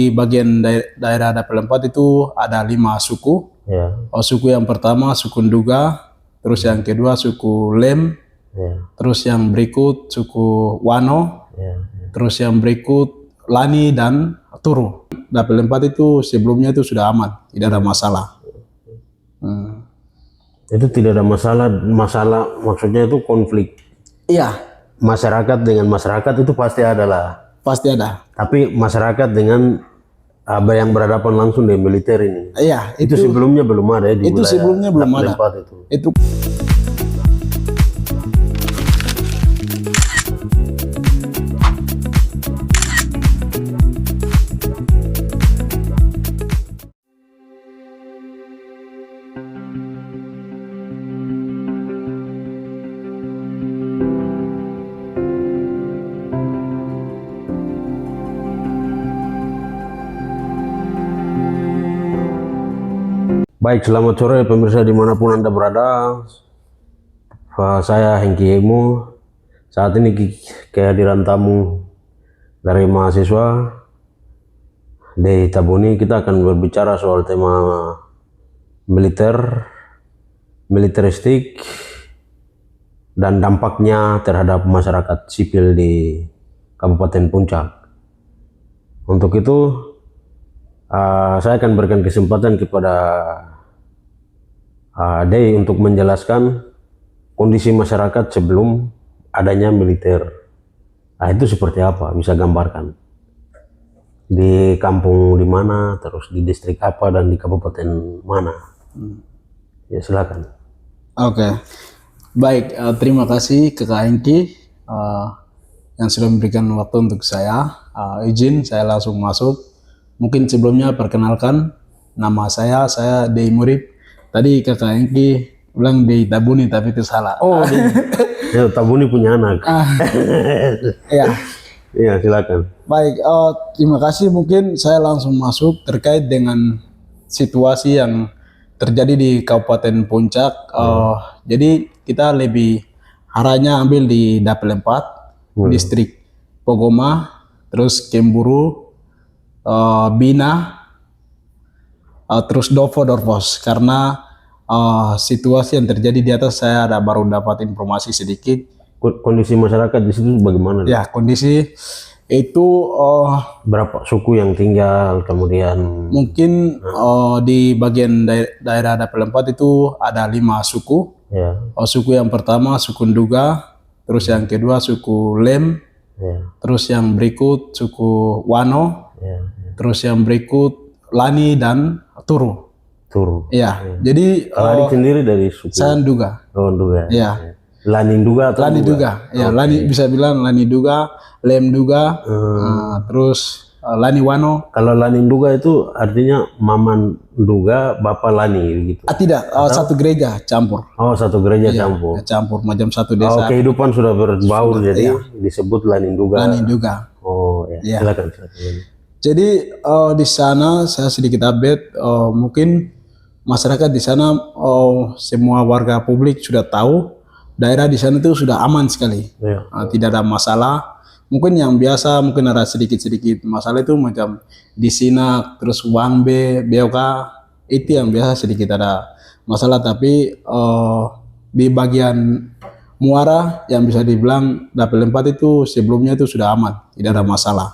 Di bagian daerah Dapil 4 itu ada 5 suku. Ya. Suku yang pertama suku Nduga, terus yang kedua suku Lem, Ya. terus yang berikut suku Wano, Ya. terus yang berikut Lani dan Turu. Dapil 4 itu sebelumnya itu sudah aman, tidak ada masalah. Itu tidak ada masalah maksudnya itu konflik. Iya, Masyarakat dengan masyarakat itu pasti ada lah. pasti ada. Tapi masyarakat dengan yang berhadapan langsung dengan militer ini. Iya, Itu sebelumnya belum ada ya, di itu wilayah sebelumnya belum Dapil ada. 4 itu. Itu Baik, selamat sore pemirsa dimanapun Anda berada. Saya Hengki Emo. Saat ini kehadiran tamu dari mahasiswa di Tabuni. Kita akan berbicara soal tema militeristik dan dampaknya terhadap masyarakat sipil di Kabupaten Puncak. Untuk itu saya akan berikan kesempatan kepada Dey untuk menjelaskan kondisi masyarakat sebelum adanya militer. Itu seperti apa? Bisa gambarkan di kampung di mana, terus di distrik apa, dan di kabupaten mana? Ya silakan. Oke. Baik, terima kasih ke Kak Hengki yang sudah memberikan waktu untuk saya. Izin saya langsung masuk. Mungkin sebelumnya perkenalkan nama saya Dey Murib. Tadi Kakak Hengki bilang di Tabuni tapi itu salah. Oh, ya, Tabuni punya anak. Ya. Iya, silakan. Baik, terima kasih. Mungkin saya langsung masuk terkait dengan situasi yang terjadi di Kabupaten Puncak. Jadi kita lebih arahnya ambil di Dapil 4, distrik Pogoma, terus Kemburu, Bina, terus Dorpos, karena situasi yang terjadi di atas saya baru dapat informasi sedikit. Kondisi masyarakat di situ bagaimana? Ya, kondisi itu berapa suku yang tinggal, kemudian mungkin di bagian daerah Dapil 4 itu ada 5 suku. Ya. Suku yang pertama suku Nduga, terus yang kedua suku Lem, Ya. terus yang berikut suku Wano, Ya. terus yang berikut Lani dan Turu. Iya. Jadi Lani sendiri dari suku saya Nduga. Oh, Nduga. Iya. Lani Nduga atau Lani Duga. Ya, Lani bisa bilang Lani Duga, Lem Duga, terus Lani Wano. Kalau Lani Nduga itu artinya Maman Nduga, Bapak Lani gitu. Tidak, satu gereja campur. Oh, satu gereja campur. Campur macam satu Oh, desa. kehidupan sudah berbaur jadi disebut Lani Nduga. Lani Duga. Oh, ya. Silakan. Jadi di sana saya sedikit update, mungkin masyarakat di sana semua warga publik sudah tahu daerah di sana itu sudah aman sekali, Ya. tidak ada masalah. Mungkin yang biasa mungkin ada sedikit masalah itu macam di Sinak, terus Wangbe, Beoka, itu yang biasa sedikit ada masalah. Tapi di bagian Muara yang bisa dibilang Dapil 4 itu sebelumnya itu sudah aman, tidak ada masalah.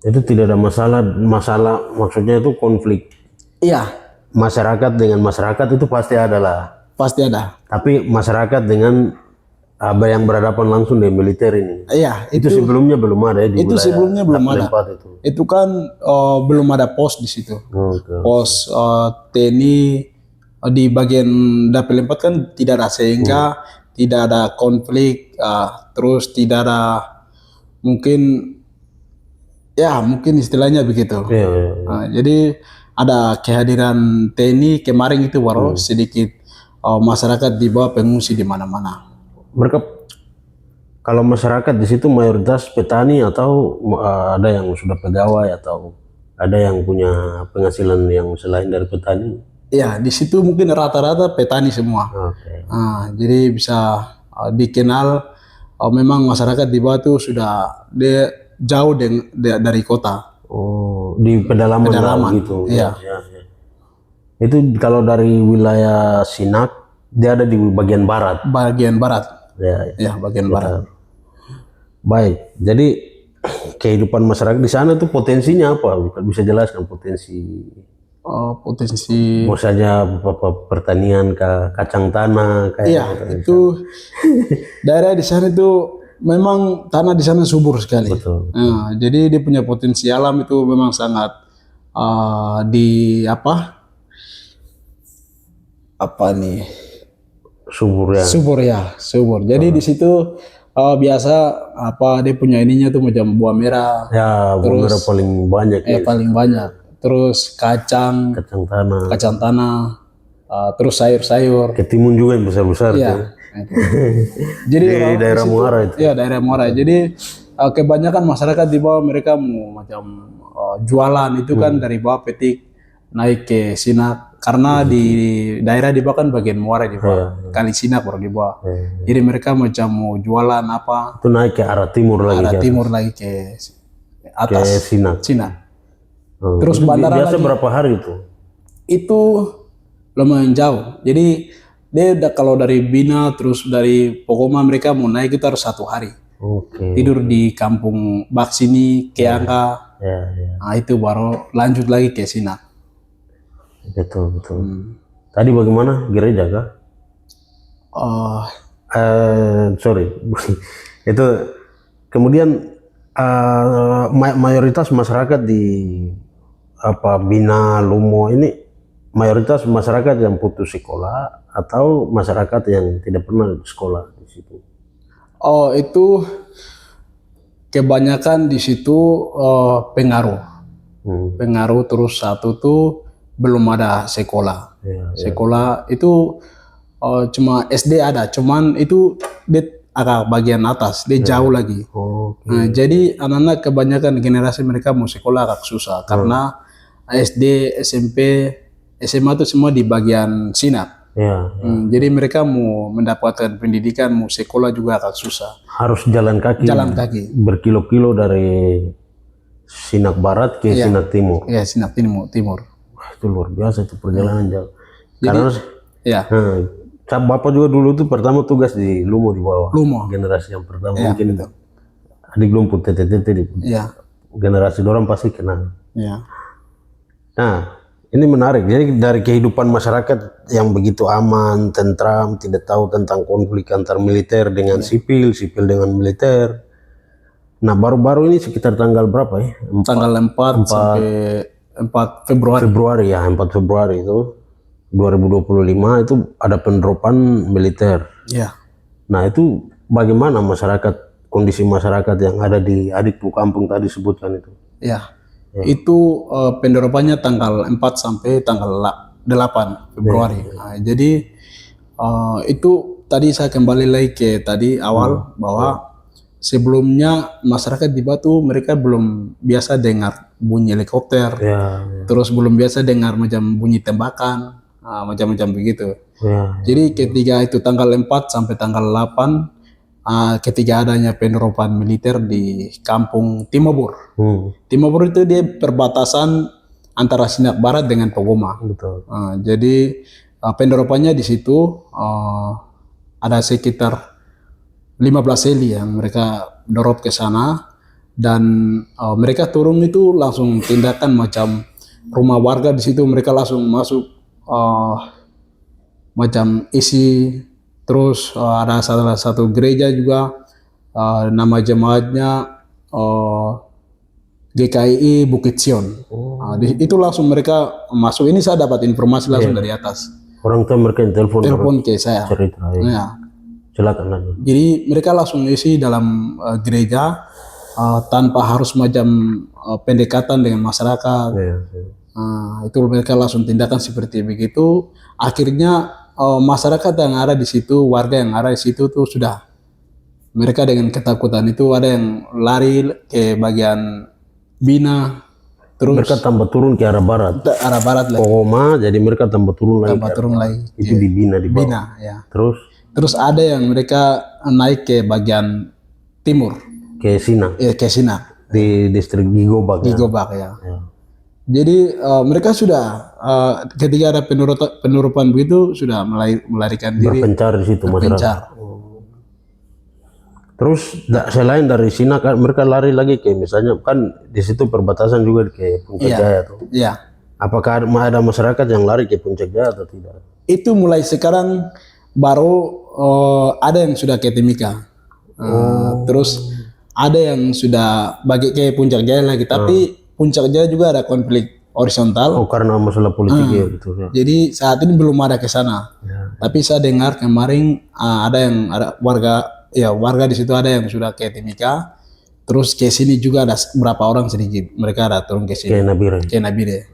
Itu tidak ada masalah maksudnya itu konflik. Iya, Masyarakat dengan masyarakat itu pasti ada lah. pasti ada. Tapi masyarakat dengan yang berhadapan langsung dengan militer ini. Iya, Itu sebelumnya belum ada ya, di itu wilayah sebelumnya belum Dapil ada. 4 itu. Itu kan belum ada pos di situ. Oke. Pos TNI di bagian Dapil 4 kan tidak ada, sehingga tidak ada konflik, terus tidak ada mungkin istilahnya begitu. Iya, iya. Jadi ada kehadiran TNI kemarin itu baru sedikit masyarakat di bawah pengungsi di mana-mana. Mereka kalau masyarakat di situ mayoritas petani atau ada yang sudah pegawai atau ada yang punya penghasilan yang selain dari petani? Ya, di situ mungkin rata-rata petani semua. Oke. Jadi bisa dikenal memang masyarakat di bawah itu sudah jauh dari kota. Oh, di pedalaman Pedalaman, gitu. iya. Ya. Itu kalau dari wilayah Sinak, dia ada di bagian barat. Bagian barat. Ya, Ya, bagian barat. baik. Jadi kehidupan masyarakat di sana tuh potensinya apa? Bisa jelaskan potensi? Potensi. Misalnya pertanian, kacang tanah, kayak Iya, itu daerah di sana itu memang tanah di sana subur sekali. Betul. Nah, jadi dia punya potensi alam itu memang sangat di apa nih? Subur ya. Subur ya, subur. Jadi di situ biasa dia punya ininya tuh macam buah merah, Ya, buah merah paling banyak ya. paling banyak. Terus kacang Kacang tanah. terus sayur-sayur. Ketimun juga yang besar-besar. Iya. tuh. Jadi Di daerah Muara itu. ya daerah Muara. Jadi kebanyakan masyarakat di bawah mereka mau macam jualan itu kan dari bawah petik naik ke Sinak karena di daerah di bawah kan bagian Muara di bawah Kali Sinak baru di bawah. Jadi mereka macam mau jualan apa Itu naik ke arah timur lagi. arah ke timur lagi ke ke atas Sinak. Oh, terus itu bandara biasa lagi berapa hari itu? itu lumayan jauh. Jadi dia kalau dari Bina terus dari Pokoma mereka mau naik itu harus 1 hari. Oke. Tidur di kampung Bak sini, Keangka. Ya. Nah itu baru lanjut lagi ke Sinak. Betul. Tadi bagaimana gereja kah? Oh, Sorry. Itu kemudian mayoritas masyarakat di Bina, Lumo ini mayoritas masyarakat yang putus sekolah atau masyarakat yang tidak pernah sekolah di situ. itu kebanyakan di situ pengaruh. Pengaruh terus satu tuh belum ada sekolah. Sekolah itu cuma SD ada, cuman itu dia agak bagian atas, dia jauh lagi. Nah, jadi anak-anak kebanyakan generasi mereka mau sekolah agak susah karena SD, SMP, SMA itu semua di bagian Sinak. Jadi mereka mau mendapatkan pendidikan, mau sekolah juga agak susah. Harus jalan kaki. Berkilo-kilo dari Sinak Barat ke Sinak Timur. Iya, Sinak Timur. Wah, itu luar biasa itu perjalanan jauh. Karena Bapak juga dulu tuh pertama tugas di Lumo di bawah. Lumo. Generasi yang pertama mungkin adik belum pun tete di generasi dorang pasti kenal. Nah, ini menarik. Jadi dari kehidupan masyarakat yang begitu aman, tentram, tidak tahu tentang konflik antar militer dengan sipil, sipil dengan militer. Nah, baru-baru ini sekitar tanggal berapa ya? Tanggal 4 sampai 4 Februari. Februari ya, 4 Februari itu 2025 itu ada penerapan militer. Nah, itu bagaimana kondisi masyarakat yang ada di Adikpu Kampung tadi sebutkan itu? Itu penerapannya tanggal 4 sampai tanggal 8 Februari. Nah, jadi itu tadi saya kembali lagi ke tadi awal bahwa sebelumnya masyarakat di Batu mereka belum biasa dengar bunyi helikopter, terus belum biasa dengar macam bunyi tembakan, macam-macam begitu. Jadi ketika itu tanggal 4 sampai tanggal 8 ketika adanya penerapan militer di kampung Timobur. Timobur itu dia perbatasan antara Sinak Barat dengan Pokoma. Jadi penerapannya di situ ada sekitar 15 heli yang mereka dorot ke sana dan mereka turun itu langsung tindakan macam rumah warga di situ mereka langsung masuk macam isi. Terus ada salah satu gereja juga nama jemaatnya GKI Bukit Sion. Itu langsung mereka masuk. Ini saya dapat informasi langsung dari atas. Orang tua mereka yang telepon ke saya. Silakan. Jadi mereka langsung isi dalam gereja tanpa harus macam pendekatan dengan masyarakat. Itu mereka langsung tindakan seperti begitu. Akhirnya masyarakat yang ada di situ, warga yang ada di situ tuh sudah mereka dengan ketakutan itu ada yang lari ke bagian Bina. Terus mereka tambah turun ke arah barat. Lagi. Pokoma, jadi mereka tambah turun lagi. Itu di Bina di bawah. Terus ada yang mereka naik ke bagian timur. Ke Sinak. Ke Sinak. di distrik Gigobak ya. Gigobak ya. Ya. Jadi mereka sudah ketika ada penurupan begitu sudah melarikan diri, Berpencar di situ masyarakat. berpencar. Terus selain dari Sina kan mereka lari lagi ke misalnya kan di situ perbatasan juga ke Puncak Iya. Jaya tuh. Iya. Apakah ada masyarakat yang lari ke Puncak Jaya atau tidak? Itu mulai sekarang baru ada yang sudah ke Timika. Terus ada yang sudah bagi ke Puncak Jaya lagi, tapi Puncak Jaya juga ada konflik horizontal. Oh karena masalah politik ya gitu ya. Jadi saat ini belum ada ke sana. Tapi saya dengar kemarin ada warga di situ ada yang sudah ke Timika. Terus ke sini juga ada berapa orang sedikit. Mereka ada turun ke sini. Ke Nabire. Ke Nabire.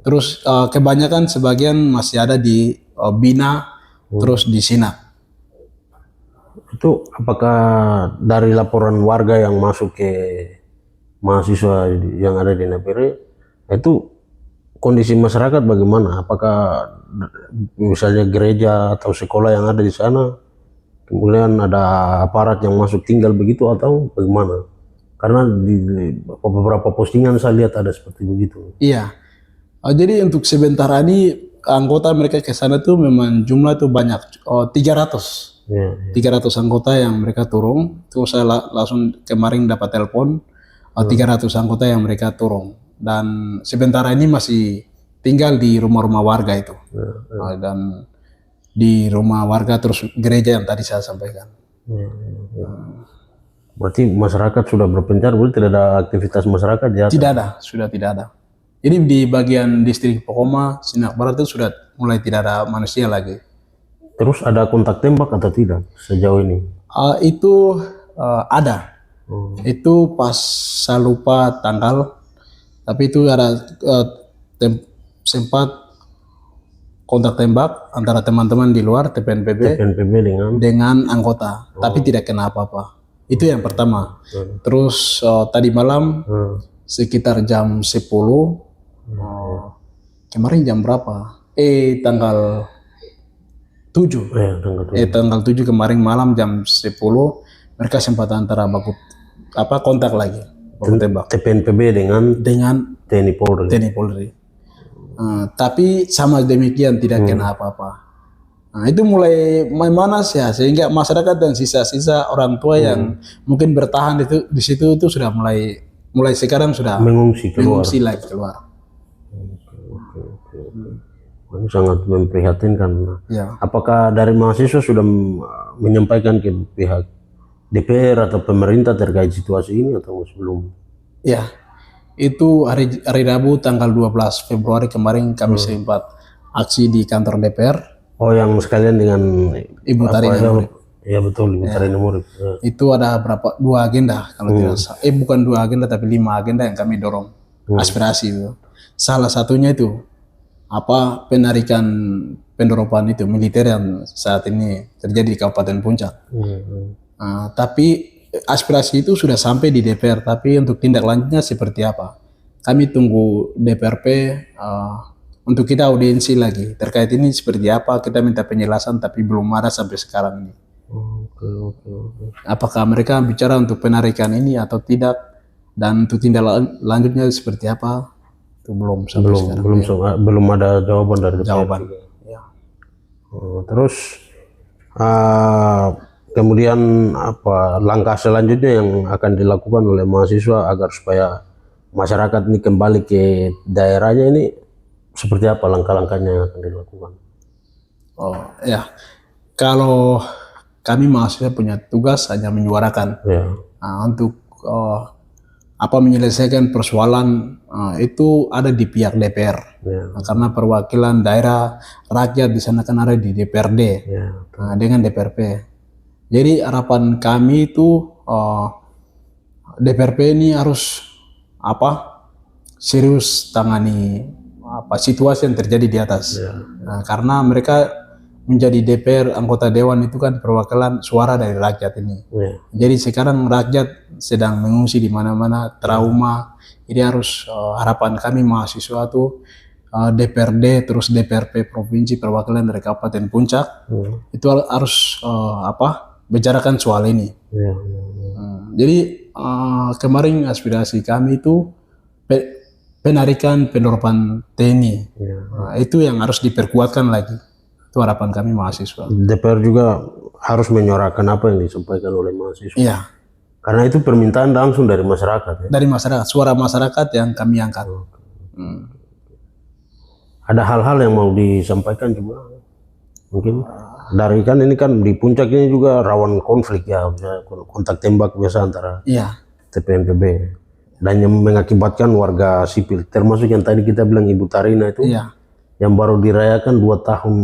Terus kebanyakan sebagian masih ada di Bina, terus di Sina. Itu apakah dari laporan warga yang masuk ke mahasiswa yang ada di Nabire itu kondisi masyarakat bagaimana? Apakah misalnya gereja atau sekolah yang ada di sana kemudian ada aparat yang masuk tinggal begitu atau bagaimana? Karena di beberapa postingan saya lihat ada seperti begitu. Iya. Jadi untuk sementara ini anggota mereka ke sana tuh memang jumlah tuh banyak. 300. Ya, 300 anggota yang mereka turun. Terus saya langsung kemarin dapat telepon 300 anggota yang mereka turun. Dan sementara ini masih tinggal di rumah-rumah warga itu. Dan di rumah warga terus gereja yang tadi saya sampaikan. Berarti masyarakat sudah berpencar, berarti tidak ada aktivitas masyarakat ya? Tidak ada, sudah tidak ada. Jadi di bagian distrik Pokoma, Sinak Barat itu sudah mulai tidak ada manusia lagi. Terus ada kontak tembak atau tidak sejauh ini? Itu ada. Itu pas saya lupa tanggal, tapi itu ada sempat kontak tembak antara teman-teman di luar TPNPB PNPB dengan anggota, tapi tidak kena apa-apa. Itu yang pertama. Terus tadi malam sekitar jam 10, kemarin jam berapa? Tanggal 7. Tanggal 7 kemarin malam jam 10 mereka sempat antara kontak lagi, baku tembak. TPNPB dengan TNI Polri. Tapi sama demikian tidak kena apa-apa. Nah, itu mulai memanas ya, sehingga masyarakat dan sisa-sisa orang tua yang mungkin bertahan di situ itu sudah mulai sekarang sudah mengungsi lagi keluar. Ini sangat memprihatinkan. Ya. Apakah dari mahasiswa sudah menyampaikan ke pihak DPR atau pemerintah terkait situasi ini atau belum? Ya, itu hari Rabu tanggal 12 Februari kemarin kami sempat aksi di kantor DPR. Oh, yang sekalian dengan Ibu Tarina Murid. Ya betul, Ibu Tarina Murid. Itu ada dua agenda kalau tidak salah. Bukan 2 agenda tapi 5 agenda yang kami dorong. Aspirasi itu. Salah satunya itu penarikan pendorongan itu militer yang saat ini terjadi di Kabupaten Puncak. Tapi aspirasi itu sudah sampai di DPR, tapi untuk tindak lanjutnya seperti apa? Kami tunggu DPRP untuk kita audiensi lagi terkait ini seperti apa. Kita minta penjelasan tapi belum ada sampai sekarang ini. Apakah mereka bicara untuk penarikan ini atau tidak, dan untuk tindak lanjutnya seperti apa? Itu belum sampai sekarang. Belum ada jawaban dari DPR. Ya. Terus kemudian langkah selanjutnya yang akan dilakukan oleh mahasiswa agar supaya masyarakat ini kembali ke daerahnya ini seperti apa langkah-langkahnya yang akan dilakukan? Kalau kami mahasiswa punya tugas hanya menyuarakan untuk menyelesaikan persoalan itu ada di pihak DPR. Karena perwakilan daerah rakyat di sana kan ada di DPRD dengan DPRP. Jadi harapan kami itu DPRP ini harus serius tangani situasi yang terjadi di atas. Karena mereka menjadi DPR, anggota dewan itu kan perwakilan suara dari rakyat ini. Jadi sekarang rakyat sedang mengungsi di mana-mana, trauma. Jadi harus harapan kami mahasiswa tuh DPRD terus DPRP provinsi perwakilan dari Kabupaten Puncak itu harus bicarakan soal ini. Jadi kemarin aspirasi kami itu penarikan penerapan TNI. Nah, itu yang harus diperkuatkan lagi. Itu harapan kami mahasiswa. DPR juga harus menyuarakan apa yang disampaikan oleh mahasiswa. Iya, Karena itu permintaan langsung dari masyarakat. Ya. dari masyarakat, suara masyarakat yang kami angkat. Ada hal-hal yang mau disampaikan juga mungkin dari kan ini kan di puncak ini juga rawan konflik ya, kontak tembak biasa antara Iya, TPNPB dan yang mengakibatkan warga sipil termasuk yang tadi kita bilang Ibu Tarina itu iya, yang baru dirayakan 2 tahun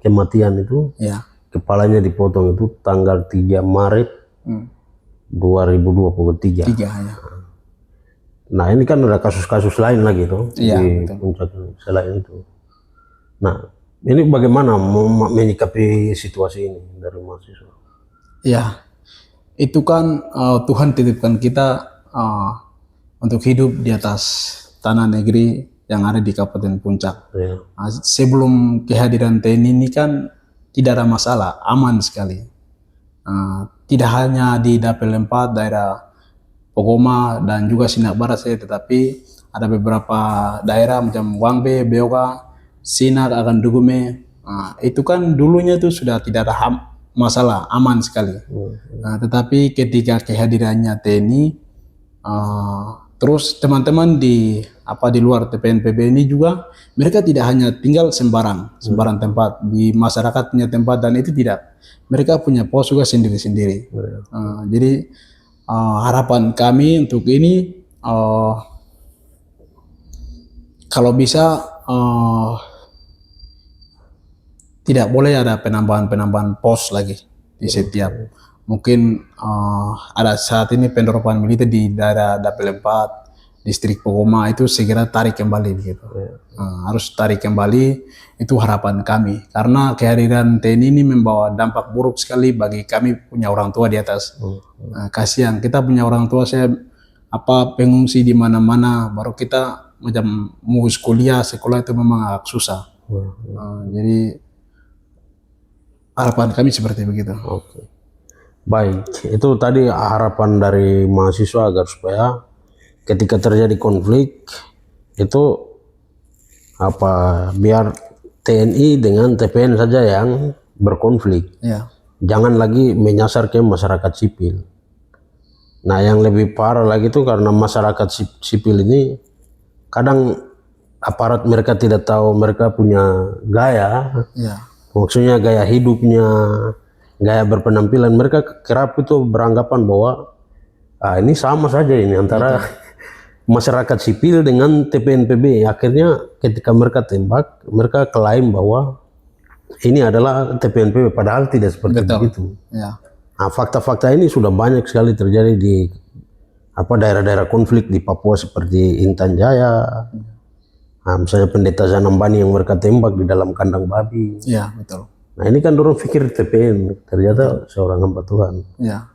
kematian itu, iya. kepalanya dipotong itu tanggal 3 Maret 2023. 3 ya. Nah ini kan ada kasus-kasus lain lagi tuh Iya, di betul. puncak selain itu. Nah ini bagaimana menyikapi situasi ini dari mahasiswa? Ya, itu kan Tuhan titipkan kita untuk hidup di atas tanah negeri yang ada di Kabupaten Puncak. Ya. Sebelum kehadiran TNI ini kan tidak ada masalah, aman sekali. Tidak hanya di Dapil 4 daerah Pogoma dan juga Sinak Barat saja, tetapi ada beberapa daerah macam Wangbe, Beoga, Sinak, Akan Dugume. Itu kan dulunya itu sudah tidak ada masalah, aman sekali. Tetapi ketika kehadirannya TNI, terus teman-teman di luar TPNPB ini juga mereka tidak hanya tinggal sembarang tempat, di masyarakat punya tempat, dan itu tidak, mereka punya pos juga sendiri-sendiri. Jadi harapan kami untuk ini kalau bisa tidak boleh ada penambahan pos lagi di setiap. Mungkin ada saat ini penerapan militer di daerah Dapil 4, distrik Pogoma itu segera tarik kembali begitu. Harus tarik kembali, itu harapan kami. Karena kehadiran TNI ini membawa dampak buruk sekali bagi kami punya orang tua di atas. Kasihan, kita punya orang tua, saya pengungsi di mana-mana, baru kita macam mau sekolah itu memang agak susah. Jadi harapan kami seperti begitu. Oke. Baik, itu tadi harapan dari mahasiswa agar supaya ketika terjadi konflik itu biar TNI dengan TPN saja yang berkonflik. Ya. Jangan lagi menyasar ke masyarakat sipil. Nah, yang lebih parah lagi itu karena masyarakat sipil ini kadang aparat mereka tidak tahu mereka punya gaya. Ya. Maksudnya gaya hidupnya, gaya berpenampilan, mereka kerap itu beranggapan bahwa ini sama saja ini antara masyarakat sipil dengan TPNPB. Akhirnya ketika mereka tembak, mereka klaim bahwa ini adalah TPNPB, padahal tidak seperti begitu. Ya. Nah, fakta-fakta ini sudah banyak sekali terjadi di daerah-daerah konflik di Papua seperti Intan Jaya. Nah, misalnya Pendeta Zanambani yang mereka tembak di dalam kandang babi. Ya, betul. Nah ini kan dorong pikir TPN, ternyata seorang hamba Tuhan. Ya.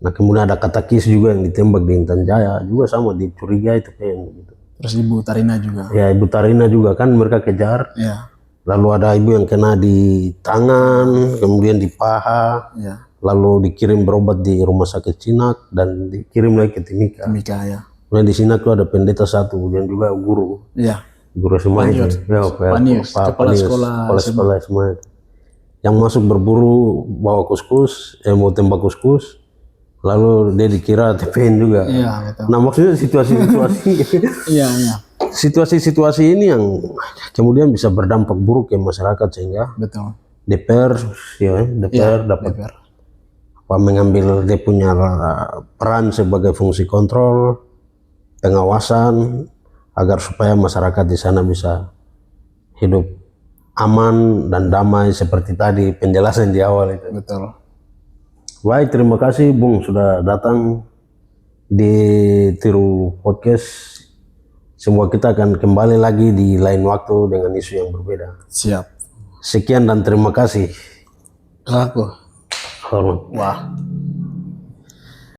Nah kemudian ada Katakis juga yang ditembak di Intan Jaya, juga sama dicurigai TPN gitu. Terus Ibu Tarina juga. Ya Ibu Tarina juga kan mereka kejar. Ya. Lalu ada ibu yang kena di tangan, kemudian di paha. Ya. Lalu dikirim berobat di rumah sakit Sinak dan dikirim lagi ke Timika. Timika ya. Kemudian di Sinak tuh ada pendeta satu dan juga guru. Ya. Guru semua itu. Ya, kepala sekolah semua. Yang masuk berburu bawa kuskus, mau tembak kuskus, lalu dia dikira TPN juga. Iya, betul. Nah maksudnya situasi-situasi, iya, iya. Situasi-situasi ini yang kemudian bisa berdampak buruk ke masyarakat sehingga betul. DPR dapat mengambil dia punya peran sebagai fungsi kontrol, pengawasan agar supaya masyarakat di sana bisa hidup aman dan damai seperti tadi penjelasan di awal itu. Betul. Baik, terima kasih Bung sudah datang di Tiru Podcast. Semua kita akan kembali lagi di lain waktu dengan isu yang berbeda. Siap. Sekian dan terima kasih. Aku. Hormat. Wah.